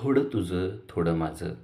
थोडं तुझं थोडं माझं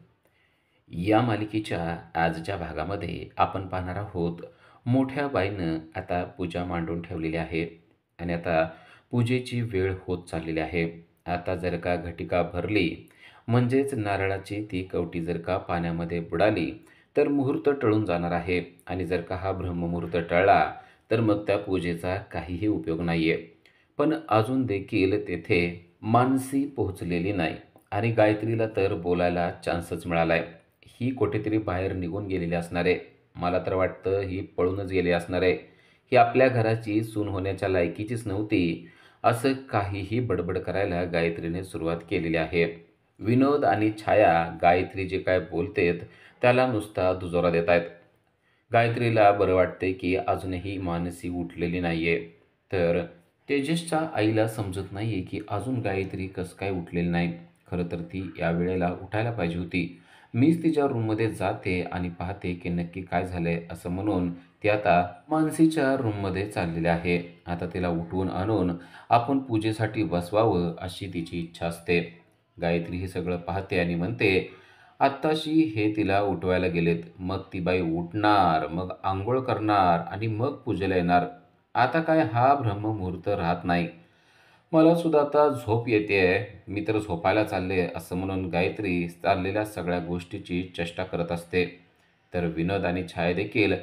या मालिकेच्या आजच्या भागामध्ये आपण पाहणार आहोत. मोठ्या बाईनं आता पूजा मांडून ठेवलेली आहे आणि आता पूजेची वेळ होत चाललेली आहे. आता जर का घटिका भरली म्हणजेच नारळाची ती कवटी जर का पाण्यामध्ये बुडाली तर मुहूर्त टळून जाणार आहे आणि जर का हा ब्रह्ममुहूर्त टळला तर मग त्या पूजेचा काहीही उपयोग नाही आहे. पण अजून देखील तेथे मानसी पोहोचलेली नाही आणि गायत्रीला तर बोलायला चान्सच मिळाला आहे. ही कुठेतरी बाहेर निघून गेलेली असणार आहे. मला तर वाटतं ही पळूनच गेली असणार आहे. ही आपल्या घराची सून होण्याच्या लायकीचीच नव्हती, असं काहीही बडबड करायला गायत्रीने सुरुवात केलेली आहे. विनोद आणि छाया गायत्री जे काय बोलतेत त्याला नुसता दुजोरा देत आहेत. गायत्रीला बरं वाटते की अजूनही मानसी उठलेली नाही आहे. तर तेजसच्या आईला समजत नाही आहे की अजून गायत्री कसं काय उठलेली नाही. खरं तर ती या वेळेला उठायला पाहिजे होती. मीच तिच्या रूममध्ये जाते आणि पाहते की नक्की काय झालंय असं म्हणून ती आता मानसीच्या रूममध्ये चाललेली आहे. आता तिला उठवून आणून आपण पूजेसाठी बसवावं अशी तिची इच्छा असते. गायत्री हे सगळं पाहते आणि म्हणते, आत्ताशी हे तिला उठवायला गेलेत, मग ती बाई उठणार, मग आंघोळ करणार आणि मग पूजेला येणार. आता काय हा ब्रह्ममुहूर्त राहत नाही. मला सुद्धा आता झोप येतेय, मी तर झोपायला चालले असं म्हणून गायत्री चाललेल्या सगळ्या गोष्टीची चेष्टा करत असते. तर विनोद आणि छाया देखील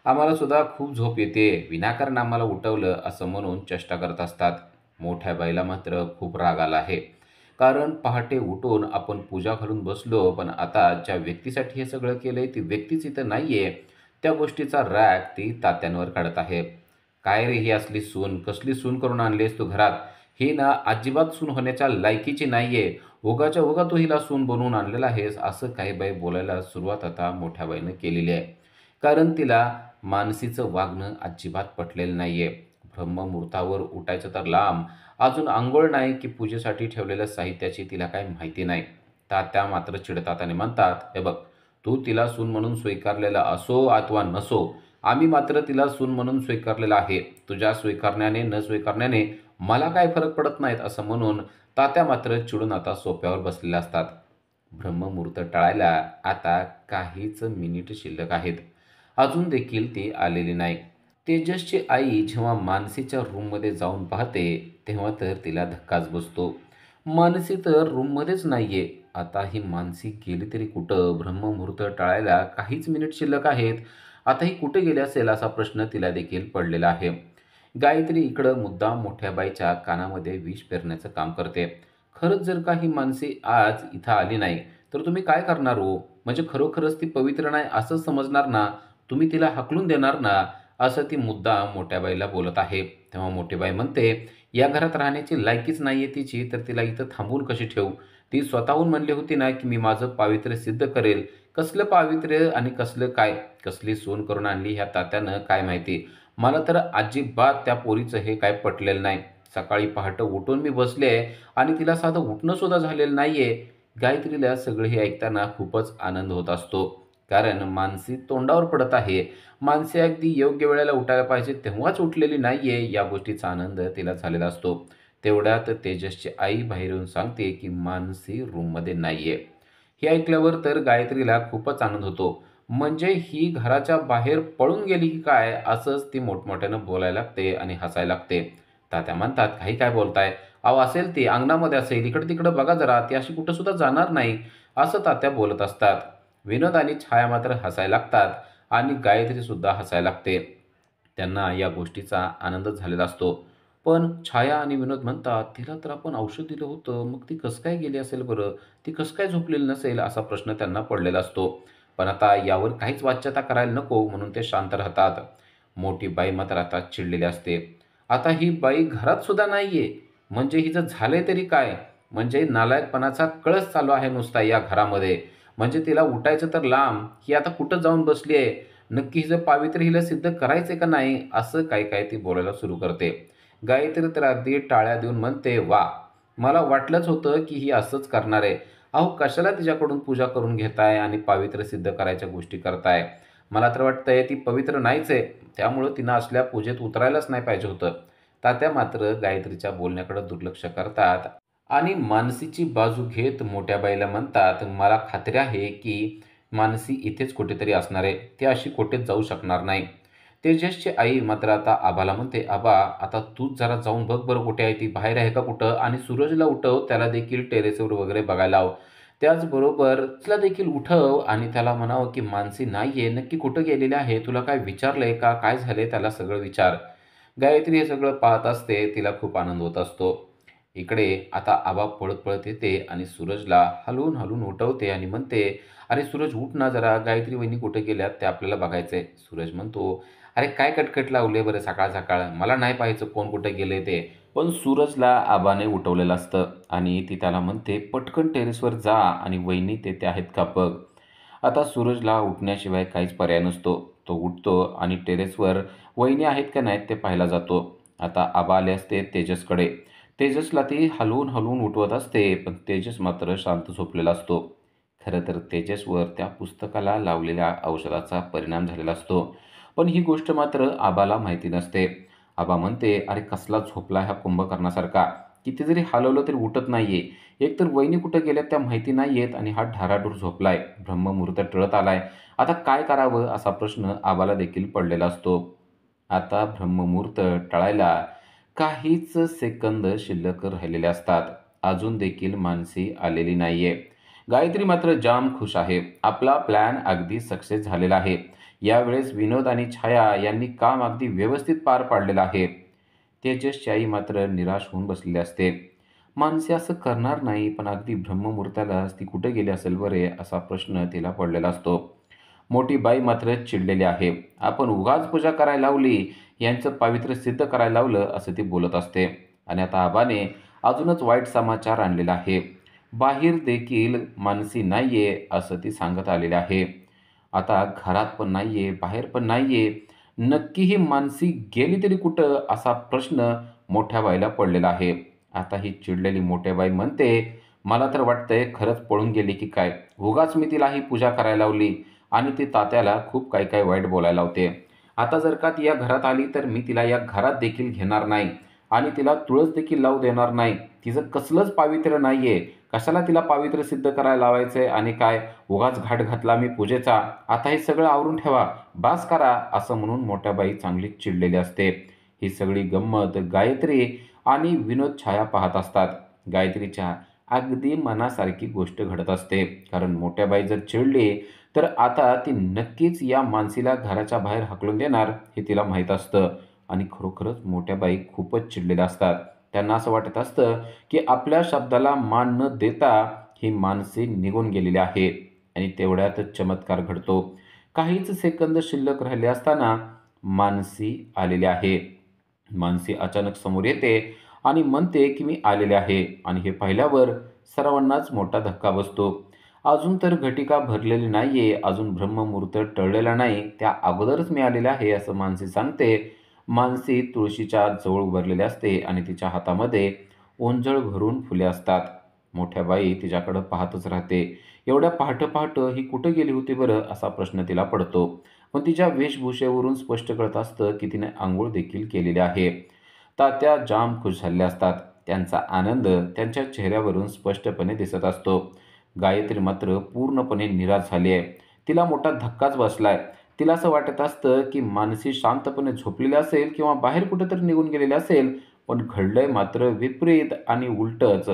आम्हाला सुद्धा खूप झोप येते, विनाकारण आम्हाला उठवलं असं म्हणून चेष्टा करत असतात. मोठ्या बाईला मात्र खूप राग आला आहे. कारण पहाटे उठून आपण पूजा घालून बसलो, पण आता ज्या व्यक्तीसाठी हे सगळं केलंय ती व्यक्तीच इथं नाहीये. त्या गोष्टीचा राग ती तात्यांवर काढत आहे. काय रे ही असली सून, कसली सून करून आणलीस तू घरात? ही ना अजिबात सून होण्याच्या लायकीची नाहीये. उगाच्या उगा तू हिला सून बनवून आणलेला आहेस, असं काही बाई बोलायला सुरुवात आता मोठ्या बाईनं केलेली आहे. कारण तिला मानसीचं वागणं अजिबात पटलेलं नाहीये. ब्रह्ममुहूर्तावर उठायचं तर लांब, अजून अंघोळ नाही की पूजेसाठी ठेवलेल्या साहित्याची तिला काही माहिती नाही. तात्या मात्र चिडतात आणि म्हणतात, हे बघ, तू तिला सून म्हणून स्वीकारलेला असो अथवा नसो, आम्ही मात्र तिला सून म्हणून स्वीकारलेलं आहे. तुझ्या स्वीकारण्याने न स्वीकारण्याने मला काय फरक पडत नाहीत असं म्हणून तात्या मात्र चिडून आता सोफ्यावर बसलेले असतात. ब्रह्ममुहूर्त टळायला आता काहीच मिनिट शिल्लक आहेत. अजून देखील ती आलेली नाही. तेजसची आई जेव्हा मानसीच्या रूममध्ये जाऊन पाहते तेव्हा तर तिला धक्काच बसतो. मानसी तर रूममध्येच नाहीये. आता ही मानसी गेली तरी कुठं? ब्रह्ममुहूर्त टळायला काहीच मिनिट शिल्लक आहेत. आता ही कुठे गेली असेल असा प्रश्न तिला देखील पडलेला आहे. गायत्री इकडं मुद्दाम मोठ्या बाईच्या कानामध्ये विष पेरण्याचं काम करते. खरंच जर का ही मानसी आज इथं आली नाही तर तुम्ही काय करणार हो? म्हणजे खरोखरच ती पवित्र नाही असं समजणार ना? तुम्ही तिला हाकलून देणार ना? असं ती मुद्दाम मोठ्या बाईला बोलत आहे. तेव्हा मोठी बाई म्हणते, या घरात राहण्याची लायकीच नाहीये तिची, तर तिला इथं थांबवून कशी ठेवू? ती स्वतःहून म्हणली होती ना की मी माझं पावित्र्य सिद्ध करेल. कसलं पावित्र्य आणि कसलं काय? कसली सून करून आणली ह्या तात्यानं काय माहिती? मला तर अजिबात त्या पोरीचं हे काय पटलेलं नाही. सकाळी पहाटे उठून मी बसले आणि तिला साधं उठणं सुद्धा झालेलं नाहीये. गायत्रीला सगळं हे ऐकताना खूपच आनंद होत असतो. कारण मानसी तोंडावर पडत आहे. मानसी अगदी योग्य वेळेला उठायला पाहिजे तेव्हाच उठलेली नाहीये, या गोष्टीचा आनंद तिला झालेला असतो. तेवढ्यात तेजसची आई बाहेर येऊन सांगते की मानसी रूममध्ये नाहीये. हे ऐकल्यावर तर गायत्रीला खूपच आनंद होतो. म्हणजे ही घराच्या बाहेर पळून गेली की काय असंच ती मोठमोठ्यानं बोलायला लागते आणि हसायला लागते. तात्या म्हणतात, काही काय बोलताय? अहो असेल ती अंगणामध्ये असेल, इकडे तिकडे बघा जरा, ती अशी कुठं सुद्धा जाणार नाही, असं तात्या बोलत असतात. विनोद आणि छाया मात्र हसायला लागतात आणि गायत्री सुद्धा हसायला लागते. त्यांना या गोष्टीचा आनंदच झालेला असतो. पण छाया आणि विनोद म्हणतात, तिला तर आपण औषध दिलं होतं, मग ती कसं काय गेली असेल बरं? ती कसं काय झोपलेली नसेल? असा प्रश्न त्यांना पडलेला असतो. पण आता यावर काहीच वाच्यता करायला नको म्हणून ते शांत राहतात. मोठी बाई मात्र आता चिडलेली असते. आता ही बाई घरात सुद्धा नाहीये. म्हणजे हिचं झालंय तरी काय? म्हणजे नालायकपणाचा कळस चालू आहे नुसता या घरामध्ये. म्हणजे तिला उठायचं तर लांब, ही आता कुठं जाऊन बसली आहे? नक्की हिचं पावित्र्य हिला सिद्ध करायचंय का नाही? असं काय काय ती बोलायला सुरू करते. गायत्री तर अगदी टाळ्या देऊन म्हणते, "वाह! मला वाटलंच होतं की ही असंच करणार आहे. अहो कशाला तिच्याकडून पूजा करून घेताय आणि पावित्र्य सिद्ध करायच्या गोष्टी करताय? मला तर वाटतंय ती पवित्र नाहीच आहे. त्यामुळं तिनं असल्या पूजेत उतरायलाच नाही पाहिजे होतं." तात्या मात्र गायत्रीच्या बोलण्याकडे दुर्लक्ष करतात आणि मानसीची बाजू घेत मोठ्या बाईला म्हणतात, "मला खात्री आहे की मानसी इथेच कुठेतरी असणार आहे. ती अशी कुठेच जाऊ शकणार नाही." तेजसची आई मात्र आता आबाला म्हणते, "आबा, आता तूच जरा जाऊन बघ बरं कुठे आहे ती, बाहेर आहे का कुठं? आणि सूरजला उठव, त्याला देखील टेरेसवर वगैरे बघायला लाव. त्याचबरोबर तिला देखील उठव आणि त्याला म्हणावं की मानसी नाही आहे, नक्की कुठं गेलेली आहे? तुला काय विचारलंय का? काय झालंय त्याला सगळं विचार." गायत्री हे सगळं पाहत असते. तिला खूप आनंद होत असतो. इकडे आता आबा पळत-पळत येते आणि सूरजला हलवून-हलवून उठवते आणि म्हणते, "अरे सूरज उठ ना जरा, गायत्री वहिनी कुठे गेल्यात ते आपल्याला बघायचंय." सूरज म्हणतो, "अरे काय कटकट लावले बरं सकाळ-सकाळ? मला नाही पाहायचं कोण कुठे गेले ते." पण सूरजला आबाने उठवलेलं असतं आणि ती त्याला म्हणते, "पटकन टेरेसवर जा आणि वहिनी तेथे आहेत का बघ." आता सूरजला उठण्याशिवाय काहीच पर्याय नसतो. तो उठतो आणि टेरेसवर वहिनी आहेत का नाहीत ते पाहायला जातो. आता आबा आले असते तेजसकडे. तेजसला ती हलवून-हलवून उठवत असते, पण तेजस मात्र शांत झोपलेला असतो. खरं तर तेजसवर त्या पुस्तकाला लावलेल्या औषधाचा परिणाम झालेला असतो. पण ही गोष्ट मात्र आबाला माहिती नसते. आबा म्हणते, "अरे कसला झोपला हा कुंभकर्णासारखा. किती जरी हलवलं तरी उठत नाहीये. एकतर वहिनी कुठे गेल्यात त्या माहिती नाहीयेत आणि हा ढाराढूर झोपलाय. ब्रह्ममुहूर्त टळत आलाय. आता काय करावं?" असा प्रश्न आबाला देखील पडलेला असतो. आता ब्रह्ममुहूर्त टळायला काहीच सेकंद शिल्लक राहिलेले असतात. अजून देखील मानसी आलेली नाहीये. गायत्री मात्र जाम खुश आहे. आपला प्लॅन अगदी सक्सेस झालेला आहे. यावेळेस विनोद आणि छाया यांनी काम अगदी व्यवस्थित पार पाडलेलं आहे. तेजसची आई मात्र निराश होऊन बसलेली असते. मानसी असं करणार नाही, पण अगदी ब्रह्ममुहूर्तालाच ती कुठे गेली असेल बरे, असा प्रश्न तिला पडलेला असतो. मोठी बाई मात्र चिडलेली आहे. "आपण उगाच पूजा करायला लावली, यांचं पावित्र्य सिद्ध करायला लावलं," असं ती बोलत असते. आणि आता आबाने अजूनच वाईट समाचार आणलेला आहे. बाहेर देखील मानसी नाहीये, असं ती सांगत आलेली आहे. आता घरात पण नाहीये, बाहेर पण नाहीये. नक्की ही मानसी गेली तरी कुठं, असा प्रश्न मोठ्या बाईला पडलेला आहे. आता ही चिडलेली मोठ्या बाई म्हणते, "मला तर वाटतंय खरंच पळून गेली की काय? उगाच मी तिला ही पूजा करायला लावली आणि ती तात्याला खूप काही वाईट बोलायला लावते. आता जर का ती या घरात आली तर मी तिला या घरात देखील घेणार नाही आणि तिला तुळस देखील लावू देणार नाही. तिचं कसलंच पावित्र्य नाहीये. कशाला तिला पावित्र्य सिद्ध करायला लावायचंय आणि काय उगाच घाट घातला मी पूजेचा. आता हे सगळं आवरून ठेवा. बास करा." असं म्हणून मोठ्या बाई चांगलीच चिडलेली असते. ही सगळी गंमत गायत्री आणि विनोद छाया पाहत असतात. गायत्रीच्या अगदी मनासारखी गोष्ट घडत असते. कारण मोठ्या बाई जर चिडली तर आता ती नक्कीच या मानसीला घराच्या बाहेर हाकलून देणार हे तिला माहीत असतं. आणि खरोखरच मोठ्या बाई खूपच चिडलेल्या असतात. त्यांना असं वाटत असतं की आपल्या शब्दाला मान न देता ही मानसी निघून गेलेली आहे. आणि तेवढ्यातच चमत्कार घडतो. काहीच सेकंद शिल्लक राहिले असताना मानसी आलेली आहे. मानसी अचानक समोर येते आणि म्हणते की मी आलेले आहे. आणि हे पाहिल्यावर सर्वांनाच मोठा धक्का बसतो. अजून तर घटिका भरलेली नाहीये, अजून ब्रह्ममुहूर्त टळलेला नाही, त्या अगोदरच मी आलेले आहे, असं मानसी सांगते. मानसी तुळशीच्या जवळ उभारलेली असते आणि तिच्या हातामध्ये ओंजळ भरून फुले असतात. मोठ्या बाई तिच्याकडं पाहतच राहते. एवढ्या पहाटं-पहाटं ही कुठं गेली होती बरं, असा प्रश्न तिला पडतो. पण तिच्या वेशभूषेवरून स्पष्ट कळत असतं की तिने अंघोळ देखील केलेली आहे. तात्या जाम खुश झालेले असतात. त्यांचा आनंद त्यांच्या चेहऱ्यावरून स्पष्टपणे दिसत असतो. गायत्री मात्र पूर्णपणे निराश झाली आहे. तिला मोठा धक्काच बसलाय. तिला असं वाटत असतं की मानसी शांतपणे झोपलेली असेल किंवा बाहेर कुठेतरी निघून गेलेली असेल. पण घडलंय मात्र विपरीत आणि उलटंच.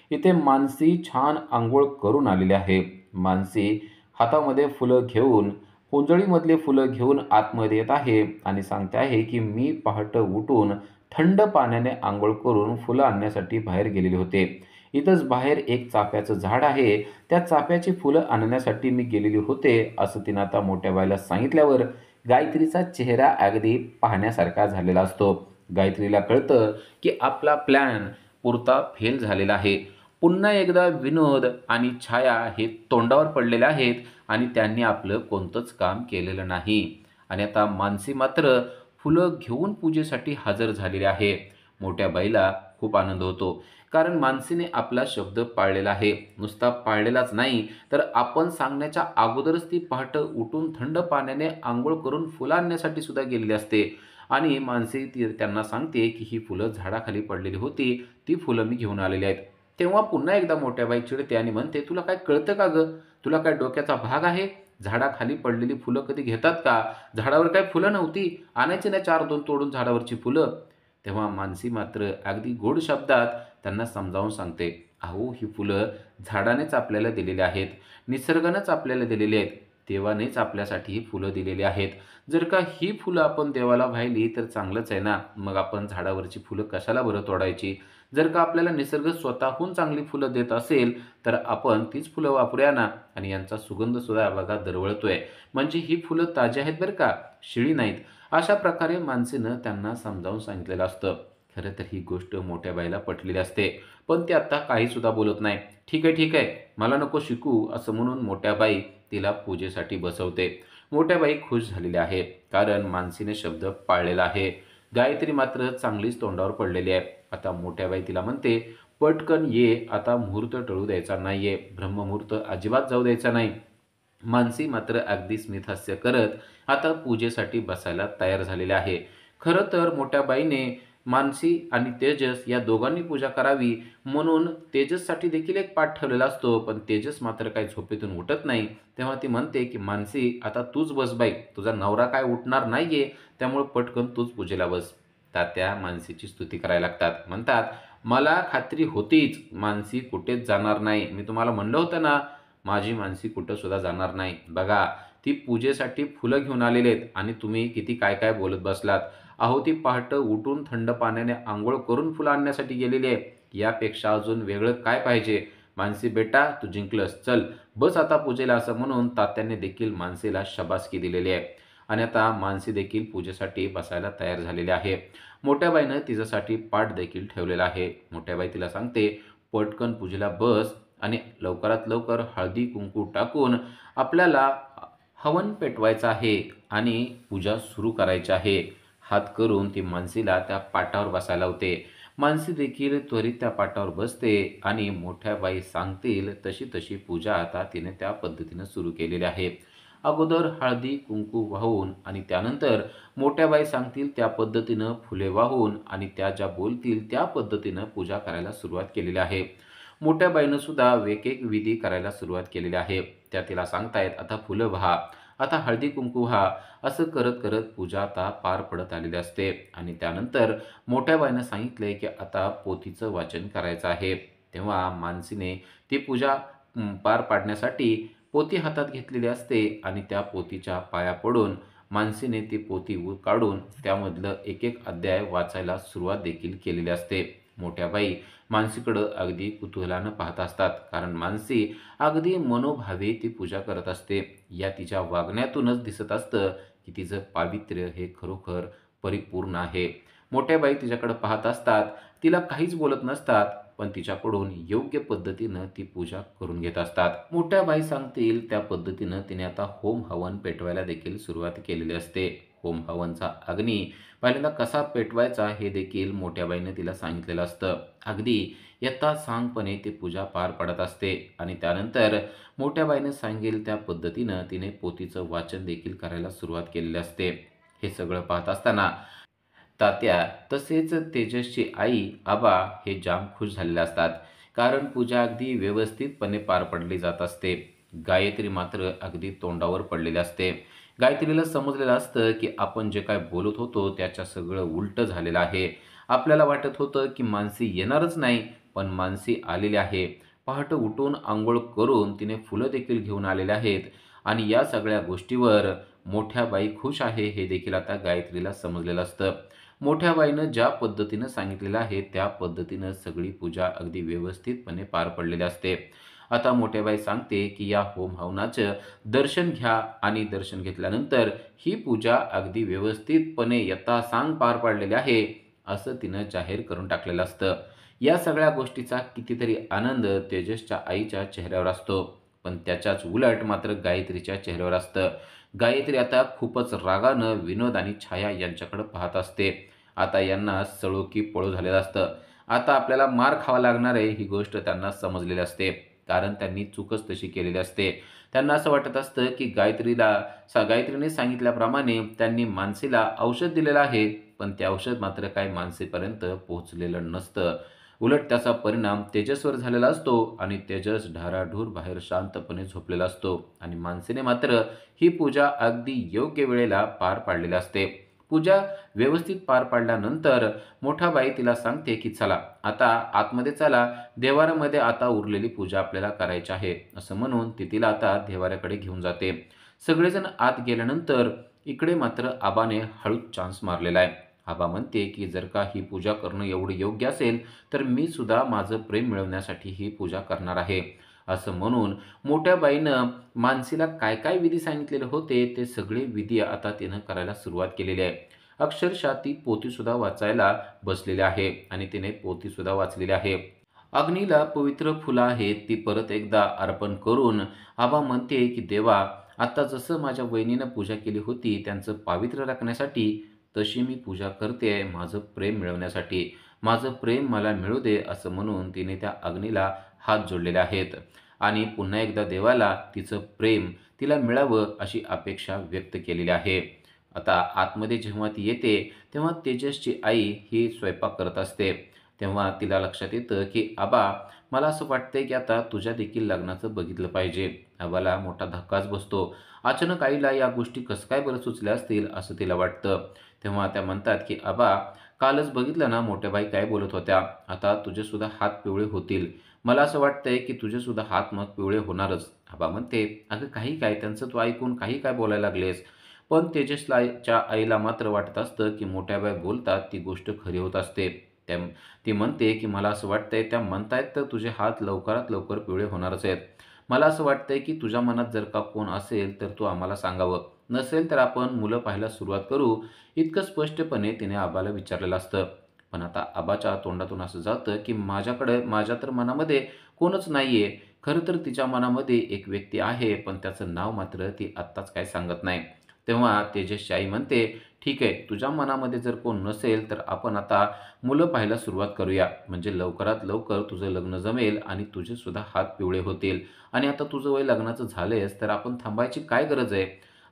इथे मानसी छान अंघोळ करून आलेली आहे. मानसी हातामध्ये फुलं घेऊन, ओंजळीमधले फुलं घेऊन आतमध्ये येत आहे आणि सांगते आहे की मी पहाटं उठून थंड पाण्याने अंघोळ करून फुलं आणण्यासाठी बाहेर गेलेले होते. इथंच बाहेर एक चाफ्याचं झाड आहे. त्या चाफ्याची फुलं आणण्यासाठी मी गेलेली होते, असं तिनं आता मोठ्या बाईला सांगितल्यावर गायत्रीचा चेहरा अगदी पाहण्यासारखा झालेला असतो. गायत्रीला कळतं की आपला प्लॅन पुरता फेल झालेला आहे. पुन्हा एकदा विनोद आणि छाया हे तोंडावर पडलेले आहेत आणि त्यांनी आपलं कोणतंच काम केलेलं नाही. आणि आता मानसी मात्र फुलं घेऊन पूजेसाठी हजर झालेली आहे. मोठ्या बाईला खूप आनंद होतो. कारण मानसीने आपला शब्द पाळलेला आहे. नुसता पाळलेलाच नाही, तर आपण सांगण्याच्या अगोदरच ती पहाटे उठून थंड पाण्याने अंघोळ करून फुलं आणण्यासाठी सुद्धा गेलेली असते. आणि मानसी त्यांना सांगते की ही फुलं झाडाखाली पडलेली होती, ती फुलं मी घेऊन आलेली आहेत. तेव्हा पुन्हा एकदा मोठ्या बाई चिडते आणि म्हणते, "तुला काय कळतं का गं? तुला काय डोक्याचा भाग आहे? झाडाखाली पडलेली फुलं कधी घेतात का? झाडावर काय फुलं नव्हती? आणायची ना 4-2 तोडून झाडावरची फुलं?" तेव्हा मानसी मात्र अगदी गोड शब्दात त्यांना समजावून सांगते, "अहो, ही फुलं झाडानेच आपल्याला दिलेली आहेत. निसर्गानंच आपल्याला दिलेली आहेत. देवानेच आपल्यासाठी ही फुलं दिलेली आहेत. जर का ही फुलं आपण देवाला वाहिली तर चांगलंच आहे ना. मग आपण झाडावरची फुलं कशाला बरं तोडायची? जर का आपल्याला निसर्ग स्वतःहून चांगली फुलं देत असेल, तर आपण तीच फुलं वापरूया ना." आणि यांचा सुगंधसुद्धा बघा दरवळतोय. म्हणजे ही फुलं ताजी आहेत बरं का, शिळी नाहीत. अशा प्रकारे माणसेनं त्यांना समजावून सांगितलेलं असतं. खरं तर ही गोष्ट मोठ्या बाईला पटलेली असते. पण ती आत्ता काहीसुद्धा बोलत नाही. "ठीक आहे, ठीक आहे. मला नको शिकू," असं म्हणून मोठ्या बाई तिला पूजेसाठी बसवते. मोठ्या बाई खुश झालेल्या आहे, कारण मानसीने शब्द पाळलेला आहे. गायत्री मात्र चांगलीच तोंडावर पडलेली आहे. आता मोठ्या बाई तिला म्हणते, "पटकन ये, आता मुहूर्त टळू द्यायचा नाहीये. ब्रह्ममुहूर्त अजिबात जाऊ द्यायचा नाही." मानसी मात्र अगदी स्मितहास्य करत आता पूजेसाठी बसायला तयार झालेले आहे. खरं तर मोठ्या बाईने मानसी आणि तेजस या दोघांनी पूजा करावी म्हणून तेजससाठी देखील एक पाठ ठेवलेला असतो. पण तेजस मात्र काही झोपेतून उठत नाही. तेव्हा ती म्हणते की "मानसी, आता तूच बस बाई. तुझा नवरा काय उठणार नाहीये, त्यामुळे पटकन तूच पूजेला बस." तात्या मानसीची स्तुती करायला लागतात. म्हणतात, "मला खात्री होतीच मानसी कुठेच जाणार नाही. मी तुम्हाला म्हणलं होतं ना, माझी मानसी कुठं सुद्धा जाणार नाही. बघा, ती पूजेसाठी फुलं घेऊन आलेले आहेत आणि तुम्ही किती काय काय बोलत बसलात. अहो, ती पहाटे उठून थंड पाण्याने अंघोळ करून फुलं आणण्यासाठी गेलेली आहे. यापेक्षा अजून वेगळं काय पाहिजे? मानसी बेटा, तू जिंकलंस. चल, बस आता पूजेला." असं म्हणून तात्याने देखील मानसीला शाबासकी दिलेली आहे. आणि आता मानसी देखील पूजेसाठी बसायला तयार झालेली आहे. मोठ्या बाईनं तिच्यासाठी पाट देखील ठेवलेला आहे. मोठ्या बाई तिला सांगते, "पटकन पूजेला बस आणि लवकरात लवकर हळदी-कुंकू टाकून आपल्याला हवन पेटवायचं आहे आणि पूजा सुरू करायची आहे." हात करून ती मानसीला त्या पाटावर बसायला लावते. मानसी देखील त्वरित त्या पाटावर बसते आणि मोठ्या बाई सांगतील तशी तशी पूजा आता तिने त्या पद्धतीनं सुरू केलेली आहे. अगोदर हळदी-कुंकू वाहून आणि त्यानंतर मोठ्या बाई सांगतील त्या पद्धतीनं फुले वाहून आणि त्या ज्या बोलतील त्या पद्धतीनं पूजा करायला सुरुवात केलेली आहे. मोठ्या बाईनं सुद्धा एक विधी करायला सुरुवात केलेली आहे. त्या तिला सांगतायत, "आता फुलं वाहा, आता हळदी-कुंकू वाहा." असं करत करत पूजा आता पार पडत आलेली असते. आणि त्यानंतर मोठ्या बाईनं सांगितलंय की आता पोथीचं वाचन करायचं आहे. तेव्हा मानसीने ती पूजा पार पाडण्यासाठी पोथी हातात घेतलेली असते आणि त्या पोथीच्या पाया पडून मानसीने ती पोथी काढून त्यामधलं एक एक अध्याय वाचायला सुरुवात देखील केलेली असते. मोठ्या बाई मानसीकडं अगदी कुतूहलानं पाहत असतात, कारण मानसी अगदी मनोभावे ती पूजा करत असते. या तिच्या वागण्यातूनच दिसत असतं की तिचं पावित्र्य हे खरोखर परिपूर्ण आहे. मोठ्या बाई तिच्याकडे पाहत असतात. तिला काहीच बोलत नसतात, पण तिच्याकडून योग्य पद्धतीनं ती पूजा करून घेत असतात. मोठ्या बाई सांगतील त्या पद्धतीनं तिने आता होम हवन पेटवायला देखील सुरुवात केलेली असते. होम हवनचा अग्नी पहिल्यांदा कसा पेटवायचा हे देखील मोठ्या बाईने तिला सांगितलेलं असतं. अगदी यथासांगपणे ती पूजा पार पडत असते आणि त्यानंतर मोठ्या बाईने सांगेल त्या पद्धतीनं तिने पोथीचं वाचन देखील करायला सुरुवात केलेली असते. हे सगळं पाहत असताना तात्या तसेच तेजसची आई, आबा हे जाम खुश झालेले असतात. कारण पूजा अगदी व्यवस्थितपणे पार पडली जात असते. गायत्री मात्र अगदी तोंडावर पडलेली असते. गायत्रीला समजलेलं असतं की आपण जे काय बोलत होतो त्याच्या सगळं उलटं झालेलं आहे. आपल्याला वाटत होतं की मानसी येणारच नाही, पण मानसी आलेली आहे. पहाटे उठून अंघोळ करून तिने फुलं देखील घेऊन आलेले आहेत आणि या सगळ्या गोष्टीवर मोठ्या बाई खुश आहे हे देखील आता गायत्रीला समजलेलं असतं. मोठ्या बाईनं ज्या पद्धतीनं सांगितलेलं आहे त्या पद्धतीनं सगळी पूजा अगदी व्यवस्थितपणे पार पडलेली असते. आता मोठ्या बाई सांगते की या होम हवनाचं दर्शन घ्या आणि दर्शन घेतल्यानंतर ही पूजा अगदी व्यवस्थितपणे यथासांग पार पाडलेली आहे असं तिनं जाहीर करून टाकलेलं असतं. या सगळ्या गोष्टीचा कितीतरी आनंद तेजसच्या आईच्या चेहऱ्यावर असतो, पण त्याच्याच उलट मात्र गायत्रीच्या चेहऱ्यावर असतं. गायत्री आता खूपच रागानं विनोद आणि छाया यांच्याकडे पाहत असते. आता यांना सळो की पळो झालेलं असतं. आता आपल्याला मार खावा लागणार आहे ही गोष्ट त्यांना समजलेली असते, कारण त्यांनी चूकच तशी केलेली असते. त्यांना असं वाटत असतं की गायत्रीने सांगितल्याप्रमाणे त्यांनी मानसीला औषध दिलेलं आहे, पण ते औषध मात्र काही मानसीपर्यंत पोहोचलेलं नसतं. उलट त्याचा परिणाम तेजसवर झालेला असतो आणि तेजस ढाराढूर बाहेर शांतपणे झोपलेला असतो आणि मानसीने मात्र ही पूजा अगदी योग्य वेळेला पार पाडलेली असते. पूजा व्यवस्थित पार पाडल्यानंतर मोठा बाई तिला सांगते की चला आता आतमध्ये चला, देवाऱ्यामध्ये आता उरलेली पूजा आपल्याला करायची आहे, असं म्हणून ती तिला आता देवाऱ्याकडे घेऊन जाते. सगळेजण आत गेल्यानंतर इकडे मात्र आबाने हळूच चान्स मारलेला आहे. आबा म्हणते की जर का ही पूजा करणं एवढं योग्य असेल तर मी सुद्धा माझं प्रेम मिळवण्यासाठी ही पूजा करणार आहे, असं म्हणून मोठ्या बाईनं मानसीला काय काय विधी सांगितलेले होते ते सगळे विधी आता तिनं करायला सुरुवात केलेली आहे. अक्षरशः ती पोथीसुद्धा वाचायला बसलेली आहे आणि तिने पोथीसुद्धा वाचलेली आहे. अग्नीला पवित्र फुलं आहेत ती परत एकदा अर्पण करून आबा म्हणते की देवा, आता जसं माझ्या वहिनीनं पूजा केली होती त्यांचं पावित्र्य राखण्यासाठी, तशी मी पूजा करते माझं प्रेम मिळवण्यासाठी. माझं प्रेम मला मिळू दे, असं म्हणून तिने त्या अग्नीला हात जोडलेले आहेत आणि पुन्हा एकदा देवाला तिचं प्रेम तिला मिळावं अशी अपेक्षा व्यक्त केलेली आहे. आता आतमध्ये जेव्हा ती येते तेव्हा तेजसची आई ही स्वयंपाक करत असते. तेव्हा तिला लक्षात येतं की आबा, मला असं वाटतंय की आता तुझ्या देखील लग्नाचं बघितलं पाहिजे. आबाला मोठा धक्काच बसतो. अचानक आईला या गोष्टी कसं काय बरं सुचल्या असतील असं तिला वाटतं. तेव्हा त्या म्हणतात की आबा, कालच बघितलं ना मोठ्या बाई काय बोलत होत्या, आता तुझेसुद्धा हात पिवळे होतील. मला असं वाटतंय की तुझेसुद्धा हात मग पिवळे होणारच. आबा म्हणते, अगं काही काय, त्यांचं तू ऐकून काही काय बोलायला लागलेस. पण तेजसच्या आईला मात्र वाटत असतं की मोठ्या बाई बोलतात ती गोष्ट खरी होत असते. त्या ती म्हणते की मला असं वाटतंय त्या म्हणतायत तर तुझे हात लवकरात लवकर पिवळे होणारच आहेत. मला असं वाटतंय की तुझ्या मनात जर का कोण असेल तर तू आम्हाला सांगावं. नसेल तर आपण मुलं पाहायला सुरुवात करू. इतकं स्पष्टपणे तिने आबाला विचारलेलं असतं. पण आता आबाच्या तोंडातून असं जातं की माझ्या तर मनामध्ये कोणच नाहीये. खरं तर तिच्या मनामध्ये एक व्यक्ती आहे, पण त्याचं नाव मात्र ती आत्ताच काय सांगत नाही. तेव्हा तेजसची आई म्हणते, ठीक आहे, तुझ्या मनामध्ये जर कोण नसेल तर आपण आता मुलं पाहायला सुरुवात करूया. म्हणजे लवकरात लवकर तुझं लग्न जमेल आणि तुझे सुद्धा हात पिवळे होतील आणि आता तुझं वय लग्नाचं झालेस तर आपण थांबायची काय गरज आहे?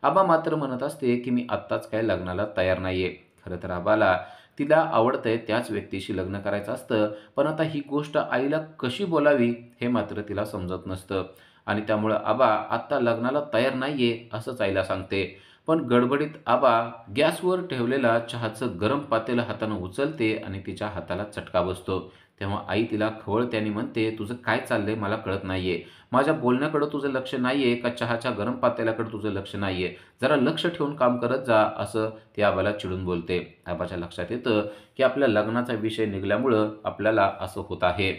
आबा मात्र म्हणत असते की मी आत्ताच काय लग्नाला तयार नाहीये. खरं तर आबाला तिला आवडतंय त्याच व्यक्तीशी लग्न करायचं असतं, पण आता ही गोष्ट आईला कशी बोलावी हे मात्र तिला समजत नसतं आणि त्यामुळं आबा आत्ता लग्नाला तयार नाहीये असंच आईला सांगते. पण गडबडीत आबा गॅसवर ठेवलेला चहाचं गरम पातेलं हातानं उचलते आणि तिच्या हाताला चटका बसतो. तेव्हा आई तिला खवळते आणि म्हणते, तुझं काय चाललंय मला कळत नाहीये. माझ्या बोलण्याकडं तुझं लक्ष नाहीये का चहाच्या गरम पातेल्याकडे तुझं लक्ष नाहीये? जरा लक्ष ठेवून काम करत जा, असं ती आबाला चिडून बोलते. आबाच्या लक्षात येतं की आपल्या लग्नाचा विषय निघाल्यामुळं आपल्याला असं होत आहे.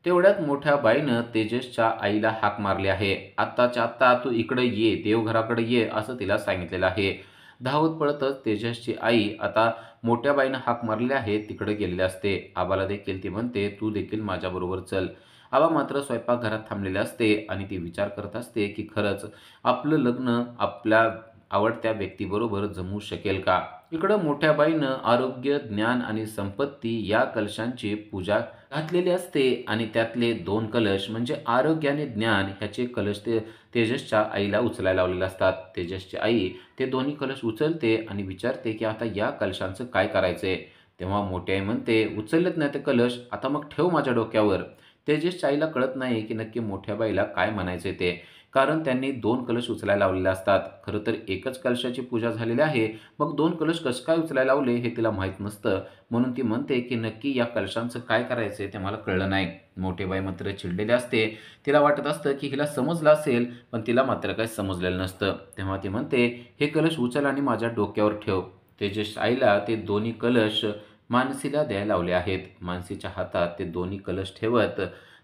तेवढ्यात मोठ्या बाईनं तेजसच्या आईला हाक मारली आहे. आत्ताच्या आत्ता तू इकडे ये, देवघराकडे ये, असं तिला सांगितलेलं आहे. धावत पळतच तेजसची आई आता मोठ्या बाईनं हाक मारली आहे तिकडे गेलेली असते. आबाला देखील ती म्हणते, तू देखील माझ्याबरोबर चल. आबा मात्र स्वयंपाकघरात थांबलेले असते आणि ती विचार करत असते की खरंच आपलं लग्न आपल्या आवडत्या व्यक्तीबरोबर जमू शकेल का? इकडं मोठ्या बाईनं आरोग्य, ज्ञान आणि संपत्ती या कलशांची पूजा घातलेली असते आणि त्यातले 2 कलश म्हणजे आरोग्य आणि ज्ञान ह्याचे कलश ते तेजसच्या आईला उचलायला लावलेले असतात. तेजसची आई ते दोन्ही कलश उचलते आणि विचारते की आता या कलशांचं काय करायचंय? तेव्हा मोठी आई म्हणते, उचललेत नाही ते कलश, आता मग ठेव माझ्या डोक्यावर. तेजसच्या आईला कळत नाही की नक्की मोठ्या बाईला काय म्हणायचंय ते. कारण त्यांनी 2 कलश उचलायला लावलेले असतात. खरं तर एकच कलशाची पूजा झालेली आहे. मग 2 कलश कसं काय उचलायला लावले हे तिला माहीत नसतं. म्हणून ती म्हणते की नक्की या कलशांचं काय करायचंय ते मला कळलं नाही. मोठी बाई मात्र चिडलेली असते. तिला वाटत असतं की हिला समजलं असेल, पण तिला मात्र काही समजलेलं नसतं. तेव्हा ती म्हणते, हे कलश उचल आणि माझ्या डोक्यावर ठेव. तेजस आईला ते दोन्ही कलश मानसीला द्यायला लावले आहेत. मानसीच्या हातात ते दोन्ही कलश ठेवत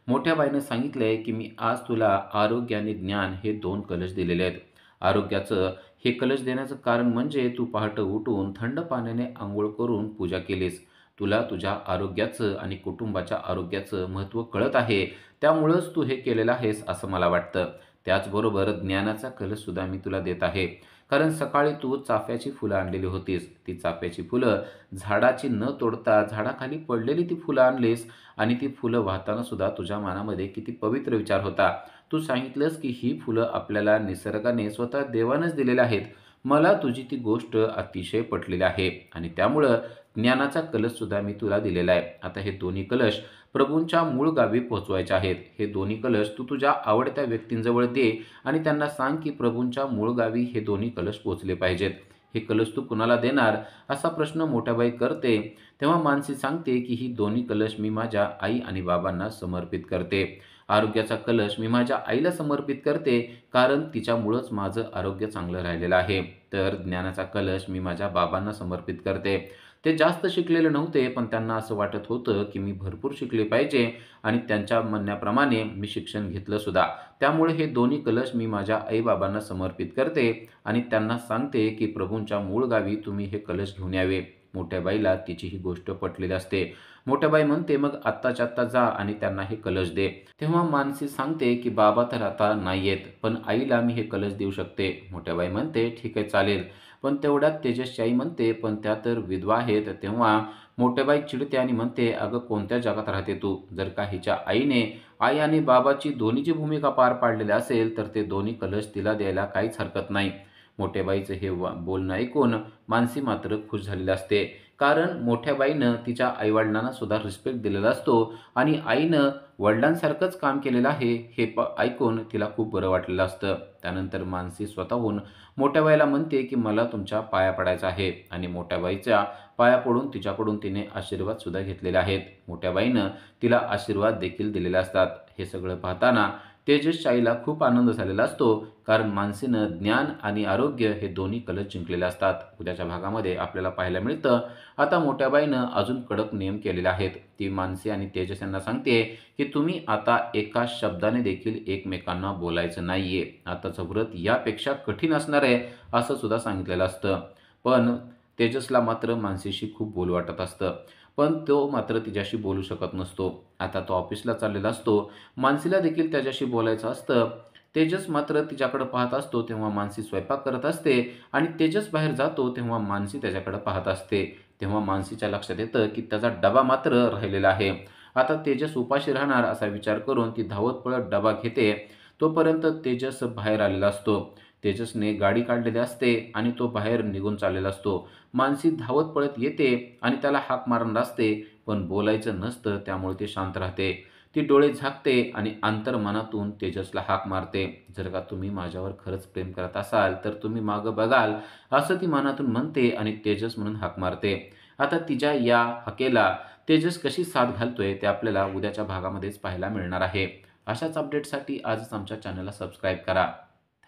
मोठ्या बाईनं सांगितलंय की मी आज तुला आरोग्य आणि ज्ञान हे 2 कलश दिलेले आहेत. आरोग्याचं हे कलश देण्याचं कारण म्हणजे तू पहाटे उठून थंड पाण्याने अंघोळ करून पूजा केलीस. तुला तुझ्या आरोग्याचं आणि कुटुंबाच्या आरोग्याचं महत्त्व कळत आहे. त्यामुळंच तू हे केलेलं आहेस असं मला वाटतं. त्याचबरोबर ज्ञानाचा कलशसुद्धा मी तुला देत आहे. कारण सकाळी तू चाफ्याची फुलं आणलेली होतीस. ती चाफ्याची फुलं झाडाची न तोडता झाडाखाली पडलेली ती फुलं आणलीस आणि ती फुलं वाहताना सुद्धा तुझ्या मनामध्ये किती पवित्र विचार होता. तू सांगितलंस की ही फुलं आपल्याला निसर्गाने स्वतः देवानंच दिलेली आहेत. मला तुझी ती गोष्ट अतिशय पटलेली आहे आणि त्यामुळं ज्ञानाचा कलशसुद्धा मी तुला दिलेला आहे. आता हे दोन्ही कलश प्रभूंच्या मूळ गावी पोहोचवायचे आहेत. हे दोन्ही कलश तू तुझ्या आवडत्या व्यक्तींजवळ दे आणि त्यांना सांग की प्रभूंच्या मूळ गावी हे दोन्ही कलश पोहोचले पाहिजेत. हे कलश तू कुणाला देणार असा प्रश्न मोठ्याबाई करते. तेव्हा मानसी सांगते की ही दोन्ही कलश मी माझ्या आई आणि बाबांना समर्पित करते. आरोग्याचा कलश मी माझ्या आईला समर्पित करते, कारण तिच्यामुळंच माझं आरोग्य चांगलं राहिलेलं आहे. तर ज्ञानाचा कलश मी माझ्या बाबांना समर्पित करते. ते जास्त शिकलेले नव्हते, पण त्यांना असं वाटत होतं की मी भरपूर शिकले पाहिजे आणि त्यांच्या म्हणण्याप्रमाणे मी शिक्षण घेतलं सुद्धा. त्यामुळे हे दोन्ही कलश मी माझ्या आई-बाबांना समर्पित करते आणि त्यांना सांगते की प्रभूंच्या मूळ गावी तुम्ही हे कलश घेऊन यावे. मोठ्या बाईला तिची ही गोष्ट पटलेली असते. मोठ्या बाई म्हणते, "मग आत्ताच्या आत्ता जा आणि त्यांना हे कलश दे." तेव्हा मानसी सांगते की बाबा तर आता नाही आहेत, पण आईला मी हे कलश देऊ शकते. मोठ्या बाई म्हणते, "ठीक आहे, चालेल." पण तेवढ्यात तेजसची आई म्हणते, "पण त्या तर विधवा आहेत." तेव्हा मोठ्याबाई चिडते आणि म्हणते, "अगं, कोणत्या जगात राहते तू? जर का हिच्या आईने आई आणि बाबाची दोन्हीची भूमिका पार पाडलेली असेल, तर ते दोन्ही कलश तिला द्यायला काहीच हरकत नाही." मोठ्याबाईचं हे बोलणं ऐकून मानसी मात्र खुश झालेली असते. कारण मोठ्या बाईनं तिच्या आईवडिलांना सुद्धा रिस्पेक्ट दिलेला असतो आणि आईनं वडिलांसारखंच काम केलेलं आहे हे ऐकून तिला खूप बरं वाटलेलं असतं. त्यानंतर मानसी स्वतःहून मोठ्या बाईला म्हणते की मला तुमच्या पाया पडायचं आहे आणि मोठ्या बाईच्या पाया पडून तिच्याकडून तिने आशीर्वादसुद्धा घेतलेले आहेत. मोठ्या बाईनं तिला आशीर्वाद देखील दिलेले असतात. हे सगळं पाहताना तेजसच्या आईला खूप आनंद झालेला असतो, कारण मानसीनं ज्ञान आणि आरोग्य हे दोन्ही कलश जिंकलेले असतात. उद्याच्या भागामध्ये आपल्याला पाहायला मिळतं, आता मोठ्या बाईनं अजून कडक नियम केलेले आहेत. ती मानसी आणि तेजस यांना सांगते की तुम्ही आता एका शब्दाने देखील एकमेकांना बोलायचं नाहीये. आताचं व्रत यापेक्षा कठीण असणार आहे असं सुद्धा सांगितलेलं असतं. पण तेजसला मात्र मानसीशी खूप बोलू वाटत असतं. पण तो मात्र तिच्याशी बोलू शकत नसतो. आता तो ऑफिसला चाललेला असतो. मानसीला देखील त्याच्याशी बोलायचं असतं. तेजस मात्र तिच्याकडे पाहत असतो, तेव्हा मानसी स्वयंपाक करत असते आणि तेजस बाहेर जातो तेव्हा मानसी त्याच्याकडे पाहत असते. तेव्हा मानसीच्या लक्षात येतं की त्याचा डबा मात्र राहिलेला आहे. आता तेजस उपाशी राहणार असा विचार करून ती धावत पळत डबा घेते. तोपर्यंत तेजस बाहेर आलेला असतो. तेजसने गाडी काढलेली असते आणि तो बाहेर निघून चाललेला असतो. मानसी धावत पळत येते आणि त्याला हाक मारणार असते, पण बोलायचं नसतं, त्यामुळे ती शांत राहते. ती डोळे झाकते आणि अंतर्मनातून तेजसला हाक मारते, "जर का तुम्ही माझ्यावर खरंच प्रेम करत असाल तर तुम्ही मागं बघाल." असं ती मनातून म्हणते आणि तेजस म्हणून हाक मारते. आता तिच्या या हाकेला तेजस कशी साथ घालतोय ते आपल्याला उद्याच्या भागामध्येच पाहायला मिळणार आहे. अशाच अपडेटसाठी आजच आमच्या चॅनलला सबस्क्राईब करा.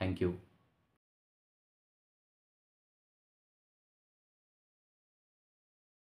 थँक